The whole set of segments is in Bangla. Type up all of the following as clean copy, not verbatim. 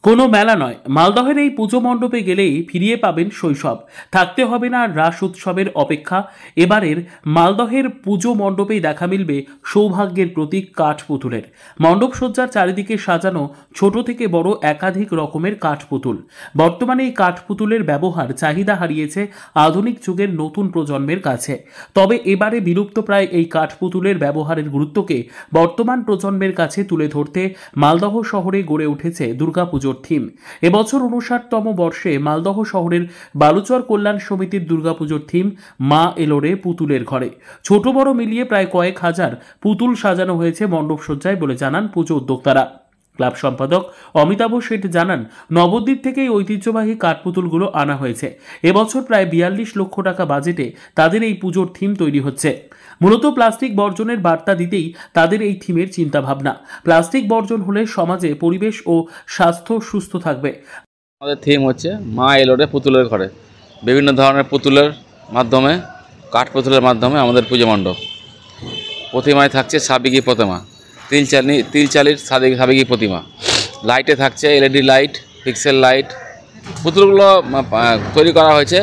কোনো মেলা নয়, মালদহের এই পুজো মণ্ডপে গেলেই ফিরিয়ে পাবেন শৈশব। থাকতে হবে না রাস উৎসবের অপেক্ষা। এবারের মালদহের পুজো মণ্ডপেই দেখা মিলবে সৌভাগ্যের প্রতীক কাঠপুতুলের। মণ্ডপসজ্জার চারিদিকে সাজানো ছোট থেকে বড় একাধিক রকমের কাঠপুতুল। বর্তমানে এই কাঠপুতুলের ব্যবহার চাহিদা হারিয়েছে আধুনিক যুগের নতুন প্রজন্মের কাছে। তবে এবারে বিলুপ্তপ্রায় এই কাঠপুতুলের ব্যবহারের গুরুত্বকে বর্তমান প্রজন্মের কাছে তুলে ধরতে মালদহ শহরে গড়ে উঠেছে দুর্গাপুজোর থিম। এবছর 59তম বর্ষে মালদহ শহরের বালুচর কল্যাণ সমিতির দুর্গাপুজোর থিম মা এলো রে পুতুলের ঘরে। ছোট বড় মিলিয়ে প্রায় কয়েক হাজার পুতুল সাজানো হয়েছে মণ্ডপসজ্জায় বলে জানান পুজো উদ্যোক্তারা। ক্লাব সম্পাদক অমিতাভ শেঠ জানান, নবদ্বীপ থেকে এই ঐতিহ্যবাহী কাঠপুতুলগুলো আনা হয়েছে। এবছর প্রায় 42 লক্ষ টাকা বাজেটে তাদের এই পুজোর থিম তৈরি হচ্ছে। মূলত প্লাস্টিক বর্জনের বার্তা দিতেই তাদের এই থিমের চিন্তাভাবনা। প্লাস্টিক বর্জন হলে সমাজে পরিবেশ ও স্বাস্থ্য সুস্থ থাকবে। আমাদের থিম হচ্ছে মা এলো রে পুতুলের ঘরে। বিভিন্ন ধরনের পুতুলের মাধ্যমে, কাঠপুতুলের মাধ্যমে আমাদের পুজো মণ্ডপ। প্রতিমায় থাকছে সাবেকি প্রতিমা, তিলচালির সাবেকি প্রতিমা। লাইটে থাকছে এলইডি লাইট, পিক্সেল লাইট। পুতুলগুলো তৈরি করা হয়েছে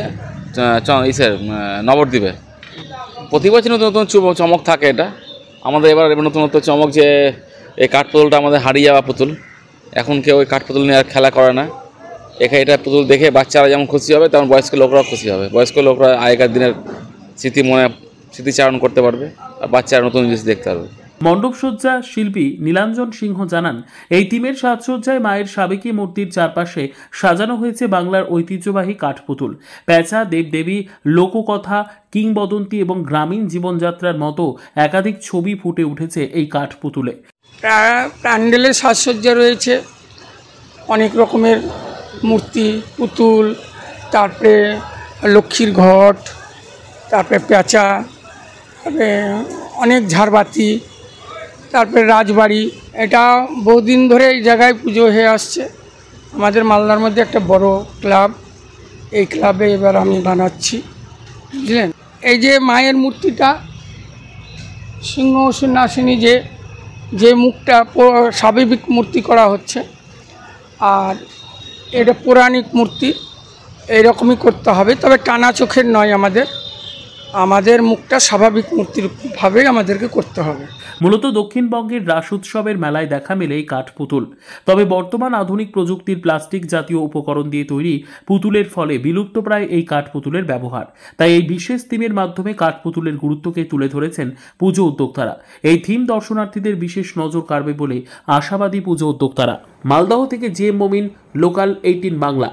নবদ্বীপে। প্রতি বছর নতুন নতুন চমক থাকে। এটা আমাদের এবার নতুনত্ব চমক যে এই কাঠপুতুলটা আমাদের হারিয়ে যাওয়া পুতুল। এখন কেউ ওই কাঠপুতুল নিয়ে আর খেলা করে না। এটা পুতুল দেখে বাচ্চারা যেমন খুশি হবে, তেমন বয়স্ক লোকরাও খুশি হবে। বয়স্ক লোকরা আগেকার দিনের স্মৃতিচারণ করতে পারবে, আর বাচ্চারা নতুন জিনিস দেখতে পারবে। মণ্ডপসজ্জা শিল্পী নীলাঞ্জন সিংহ জানান, এই থিমের সাজসজ্জায় মায়ের সাবেকি মূর্তির চারপাশে সাজানো হয়েছে বাংলার ঐতিহ্যবাহী কাঠপুতুল। পেঁচা, দেবদেবী, লোককথা, কিংবদন্তি এবং গ্রামীণ জীবনযাত্রার মতো একাধিক ছবি ফুটে উঠেছে এই কাঠপুতুলে। প্যান্ডেলের সাজসজ্জা রয়েছে অনেক রকমের মূর্তি, পুতুল, তারপরে লক্ষ্মীর ঘট, তারপরে পেঁচা, তারপরে অনেক ঝাড়বাতি, তারপরে রাজবাড়ি। এটা বহুদিন ধরে এই জায়গায় পুজো হয়ে আসছে। আমাদের মালদার মধ্যে একটা বড় ক্লাব, এই ক্লাবে এবার আমি বানাচ্ছি, বুঝলেন। এই যে মায়ের মূর্তিটা, সিংহ সন্ন্যাসিনী যে মুখটা স্বাভাবিক মূর্তি করা হচ্ছে, আর এটা পৌরাণিক মূর্তি, এইরকমই করতে হবে। তবে টানা চোখের নয়, আমাদের মুখটা স্বাভাবিক মূর্তির ভাবেই আমাদেরকে করতে হবে। মূলত দক্ষিণবঙ্গের রাস উৎসবের মেলায় দেখা মেলে এই কাঠপুতুল। তবে বর্তমান আধুনিক প্রযুক্তির প্লাস্টিক জাতীয় উপকরণ দিয়ে তৈরি পুতুলের ফলে বিলুপ্তপ্রায় এই কাঠপুতুলের ব্যবহার। তাই এই বিশেষ থিমের মাধ্যমে কাঠপুতুলের গুরুত্বকে তুলে ধরেছেন পুজো উদ্যোক্তারা। এই থিম দর্শনার্থীদের বিশেষ নজর কাড়বে বলে আশাবাদী পুজো উদ্যোক্তারা। মালদহ থেকে জিএম মমিন, লোকাল 18 বাংলা।